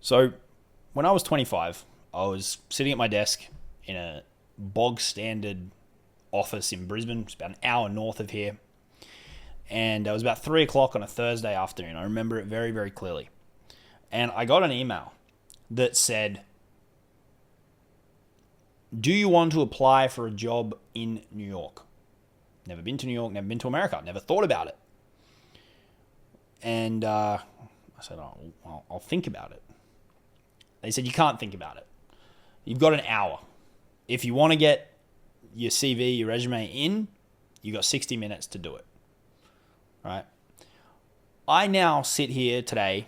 So when I was 25, I was sitting at my desk in a bog standard office in Brisbane. It's about an hour north of here. And it was about 3 o'clock on a Thursday afternoon. I remember it very, very clearly. And I got an email that said, "Do you want to apply for a job in New York?" Never been to New York, never been to America, never thought about it. And I said, "Oh, I'll think about it." They said, "You can't think about it. You've got an hour. If you want to get your CV, your resume in, you got 60 minutes to do it." Right? I now sit here today,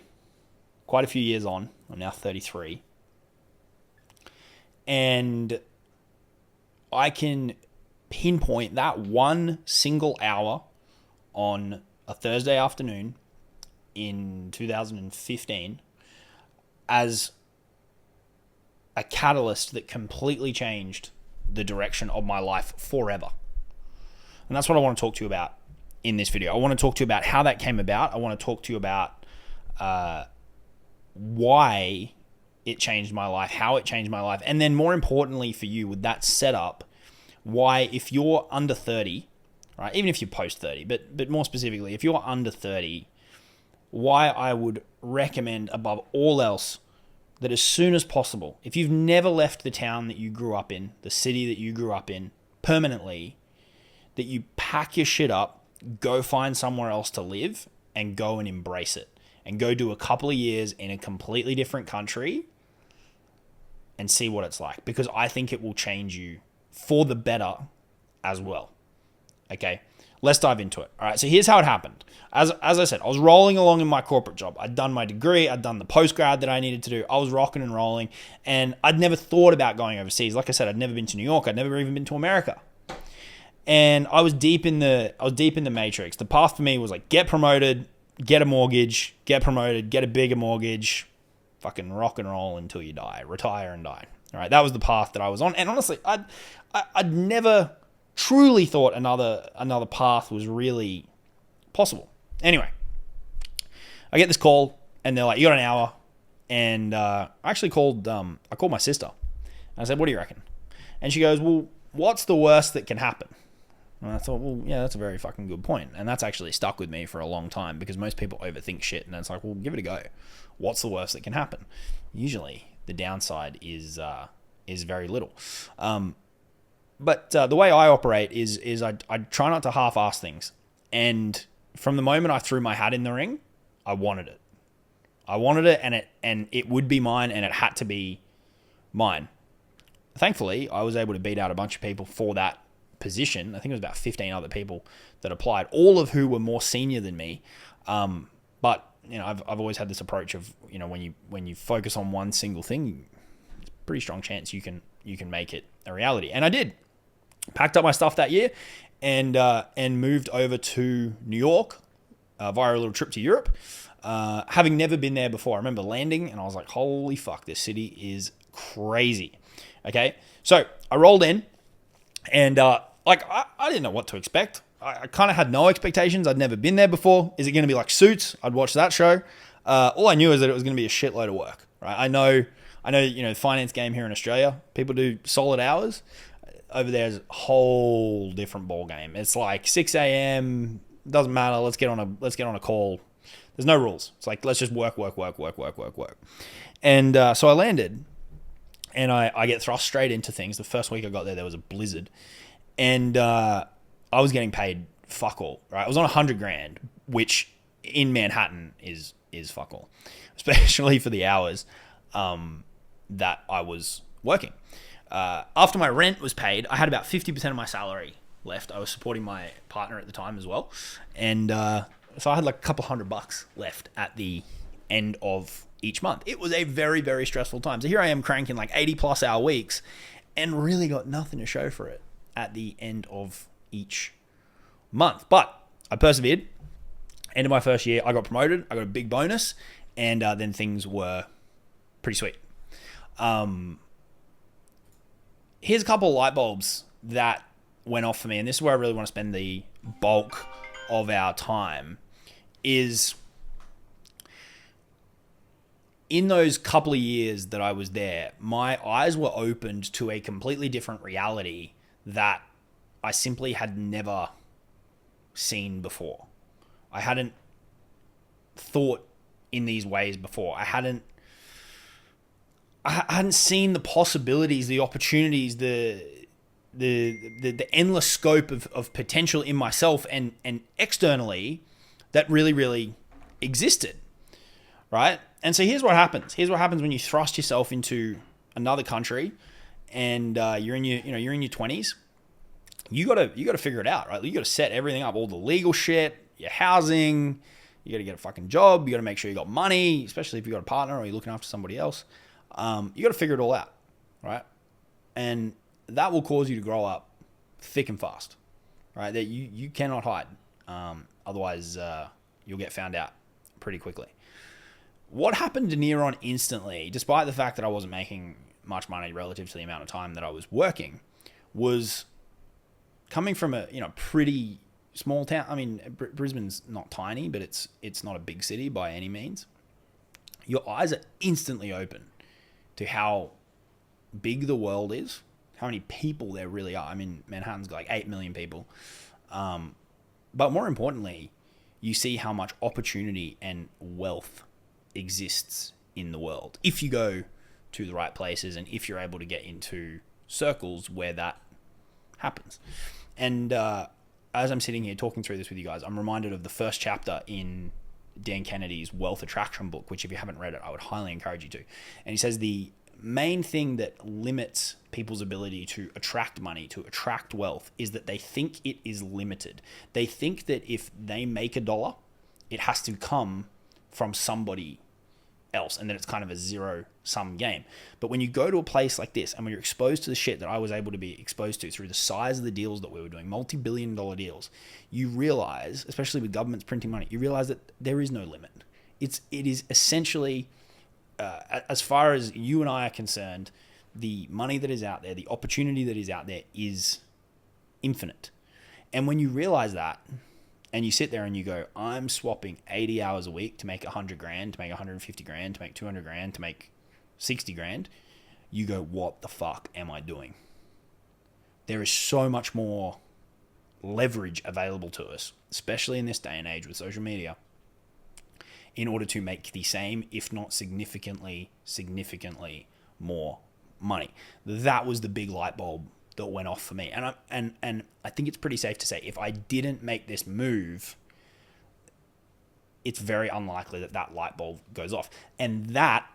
quite a few years on. I'm now 33. And I can pinpoint that one single hour on a Thursday afternoon in 2015 as a catalyst that completely changed the direction of my life forever. And that's what I want to talk to you about in this video. I want to talk to you about how that came about. I want to talk to you about why it changed my life, how it changed my life, and then more importantly for you with that setup, why if you're under 30, right, even if you're post 30, but more specifically, if you're under 30, why I would recommend above all else that as soon as possible, if you've never left the town that you grew up in, the city that you grew up in permanently, that you pack your shit up, go find somewhere else to live and go and embrace it and go do a couple of years in a completely different country and see what it's like, because I think it will change you for the better as well. Okay, let's dive into it. All right, so here's how it happened. As I said, I was rolling along in my corporate job. I'd done my degree. I'd done the postgrad that I needed to do. I was rocking and rolling, and I'd never thought about going overseas. Like I said, I'd never been to New York. I'd never even been to America. And I was deep in the matrix. The path for me was like, get promoted, get a mortgage, get promoted, get a bigger mortgage, fucking rock and roll until you die, retire and die. All right, that was the path that I was on. And honestly, I'd never truly thought another path was really possible. Anyway, I get this call and they're like, "You got an hour." And I actually called my sister. And I said, "What do you reckon?" And she goes, "Well, what's the worst that can happen?" And I thought, well, yeah, that's a very fucking good point. And that's actually stuck with me for a long time, because most people overthink shit. And it's like, well, give it a go. What's the worst that can happen? Usually the downside is very little. But the way I operate is I try not to half-ass things. And from the moment I threw my hat in the ring, I wanted it. And it would be mine, and it had to be mine. Thankfully, I was able to beat out a bunch of people for that position. I think it was about 15 other people that applied, all of who were more senior than me. But I've always had this approach of, when you focus on one single thing, it's a pretty strong chance you can make it a reality. And I did. Packed up my stuff that year and moved over to New York via a little trip to Europe. Having never been there before. I remember landing and I was like, holy fuck, this city is crazy. Okay, so I rolled in and I didn't know what to expect. I kind of had no expectations. I'd never been there before. Is it going to be like Suits? I'd watch that show. All I knew is that it was going to be a shitload of work. Right? I know. The finance game here in Australia, people do solid hours. Over there is a whole different ball game. It's like 6 a.m. Doesn't matter. Let's get on a call. There's no rules. It's like, let's just work. And so I landed. And I get thrust straight into things. The first week I got there was a blizzard. And I was getting paid fuck all, right? I was on $100,000, which in Manhattan is fuck all, especially for the hours that I was working. After my rent was paid, I had about 50% of my salary left. I was supporting my partner at the time as well. And so I had like a couple $100 left at the end of each month. It was a very, very stressful time. So here I am cranking like 80 plus hour weeks and really got nothing to show for it at the end of each month. But I persevered. End of my first year, I got promoted. I got a big bonus, and then things were pretty sweet. Here's a couple of light bulbs that went off for me, and this is where I really want to spend the bulk of our time, is in those couple of years that I was there, my eyes were opened to a completely different reality that I simply had never seen before. I hadn't thought in these ways before. I hadn't seen the possibilities, the opportunities, the endless scope of potential in myself and externally that really existed, right? And so here's what happens. Here's what happens when you thrust yourself into another country and you're in your 20s. You gotta figure it out, right? You gotta set everything up, all the legal shit, your housing. You gotta get a fucking job. You gotta make sure you got money, especially if you got a partner or you're looking after somebody else. You gotta figure it all out, right? And that will cause you to grow up thick and fast, right? That you cannot hide. Otherwise, you'll get found out pretty quickly. What happened near on instantly, despite the fact that I wasn't making much money relative to the amount of time that I was working, was coming from a pretty small town. I mean, Brisbane's not tiny, but it's not a big city by any means. Your eyes are instantly open to how big the world is, how many people there really are. I mean, Manhattan's got like 8 million people. But more importantly, you see how much opportunity and wealth exists in the world if you go to the right places and if you're able to get into circles where that happens. And as I'm sitting here talking through this with you guys, I'm reminded of the first chapter in Dan Kennedy's Wealth Attraction book, which if you haven't read it, I would highly encourage you to. And he says the main thing that limits people's ability to attract money, to attract wealth, is that they think it is limited. They think that if they make $1, it has to come from somebody else, and then it's kind of a zero-sum game. But when you go to a place like this, and when you're exposed to the shit that I was able to be exposed to through the size of the deals that we were doing, multi-billion-dollar deals, you realize, especially with governments printing money, you realize that there is no limit. It is essentially, as far as you and I are concerned, the money that is out there, the opportunity that is out there is infinite. And when you realize that, and you sit there and you go, I'm swapping 80 hours a week to make 100 grand, to make 150 grand, to make 200 grand, to make 60 grand. You go, what the fuck am I doing? There is so much more leverage available to us, especially in this day and age with social media, in order to make the same, if not significantly more money. That was the big light bulb that went off for me. And I think it's pretty safe to say if I didn't make this move, it's very unlikely that light bulb goes off. And that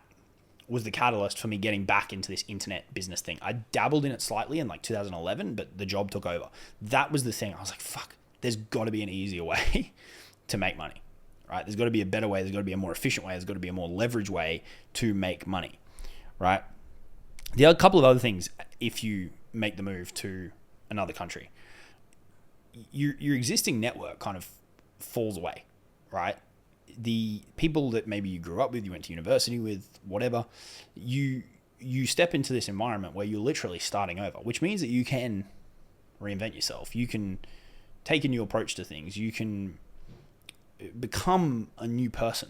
was the catalyst for me getting back into this internet business thing. I dabbled in it slightly in like 2011, but the job took over. That was the thing. I was like, fuck, there's got to be an easier way to make money, right? There's got to be a better way. There's got to be a more efficient way. There's got to be a more leverage way to make money, right? The other couple of other things, if you make the move to another country, your existing network kind of falls away, right? The people that maybe you grew up with, you went to university with, whatever, you step into this environment where you're literally starting over, which means that you can reinvent yourself. You can take a new approach to things. You can become a new person,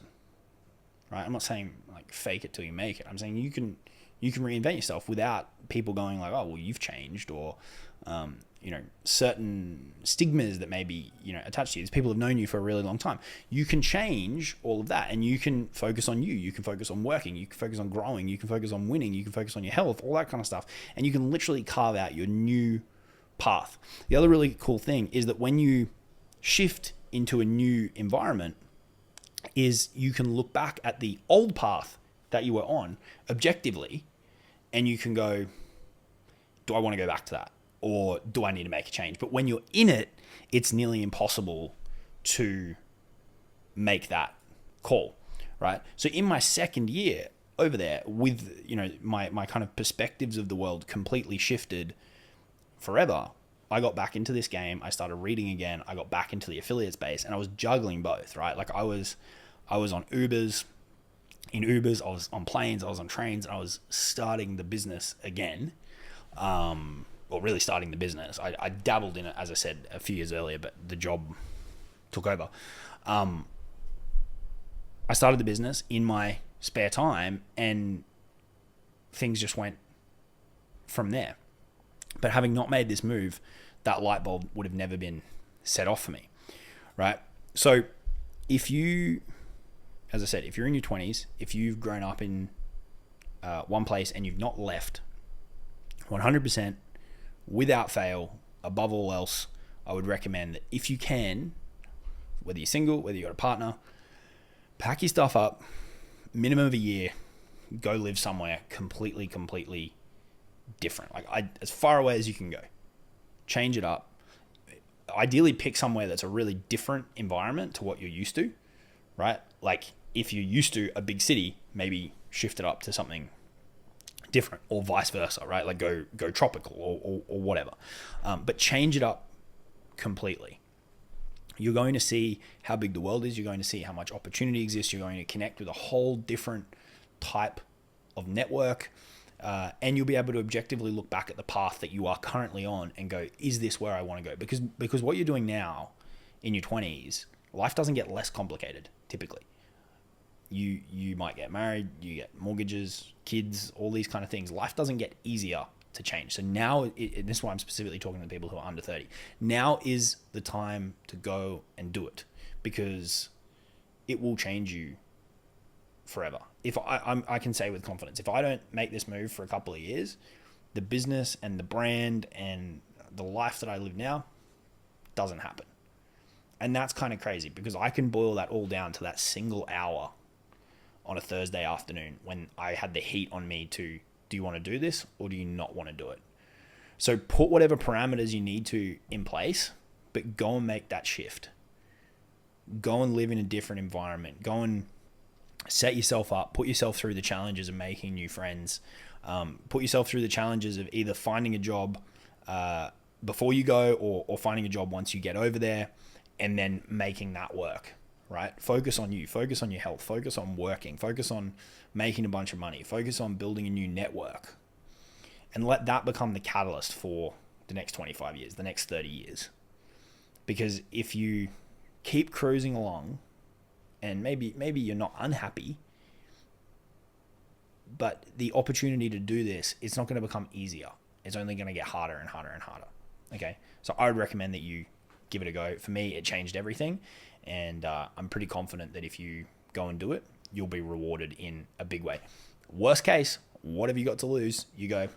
right? I'm not saying like fake it till you make it. I'm saying you can reinvent yourself without people going like, oh, well, you've changed, or, certain stigmas that may be, attached to you. These people have known you for a really long time. You can change all of that, and you can focus on you. You can focus on working. You can focus on growing. You can focus on winning. You can focus on your health, all that kind of stuff. And you can literally carve out your new path. The other really cool thing is that when you shift into a new environment, is you can look back at the old path that you were on objectively, and you can go, do I want to go back to that? Or do I need to make a change? But when you're in it, it's nearly impossible to make that call, right? So in my second year over there, with my kind of perspectives of the world completely shifted forever, I got back into this game. I started reading again. I got back into the affiliate space, and I was juggling both, right? Like I was on Ubers. In Ubers, I was on planes, I was on trains, and I was starting the business again. Really starting the business. I dabbled in it, as I said, a few years earlier, but the job took over. I started the business in my spare time, and things just went from there. But having not made this move, that light bulb would have never been set off for me, right? So if you, as I said, if you're in your 20s, if you've grown up in one place and you've not left, 100%, without fail, above all else, I would recommend that if you can, whether you're single, whether you've got a partner, pack your stuff up, minimum of a year, go live somewhere completely different. As far away as you can go. Change it up. Ideally pick somewhere that's a really different environment to what you're used to, right? Like if you're used to a big city, maybe shift it up to something different, or vice versa, right? Like go tropical or whatever. But change it up completely. You're going to see how big the world is. You're going to see how much opportunity exists. You're going to connect with a whole different type of network. And you'll be able to objectively look back at the path that you are currently on and go, is this where I want to go? Because what you're doing now in your 20s, life doesn't get less complicated typically. You might get married, you get mortgages, kids, all these kind of things. Life doesn't get easier to change. So now, and this is why I'm specifically talking to people who are under 30. Now is the time to go and do it, because it will change you forever. If I can say with confidence, if I don't make this move for a couple of years, the business and the brand and the life that I live now doesn't happen. And that's kind of crazy, because I can boil that all down to that single hour on a Thursday afternoon when I had the heat on me to, do you want to do this or do you not want to do it? So put whatever parameters you need to in place, but go and make that shift. Go and live in a different environment. Go and set yourself up, put yourself through the challenges of making new friends. Put yourself through the challenges of either finding a job before you go, or finding a job once you get over there, and then making that work, right? Focus on you, focus on your health, focus on working, focus on making a bunch of money, focus on building a new network, and let that become the catalyst for the next 25 years, the next 30 years. Because if you keep cruising along, and maybe you're not unhappy, but the opportunity to do this, it's not going to become easier. It's only going to get harder and harder and harder. Okay. So I would recommend that you give it a go. For me, it changed everything. And I'm pretty confident that if you go and do it, you'll be rewarded in a big way. Worst case, what have you got to lose? You go,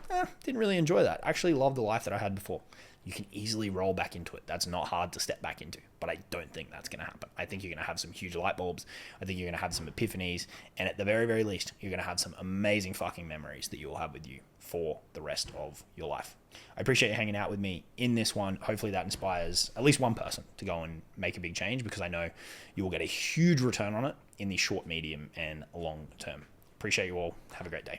didn't really enjoy that. Actually love the life that I had before. You can easily roll back into it. That's not hard to step back into, but I don't think that's going to happen. I think you're going to have some huge light bulbs. I think you're going to have some epiphanies. And at the very, very least, you're going to have some amazing fucking memories that you'll have with you for the rest of your life. I appreciate you hanging out with me in this one. Hopefully that inspires at least one person to go and make a big change, because I know you will get a huge return on it in the short, medium, and long term. Appreciate you all. Have a great day.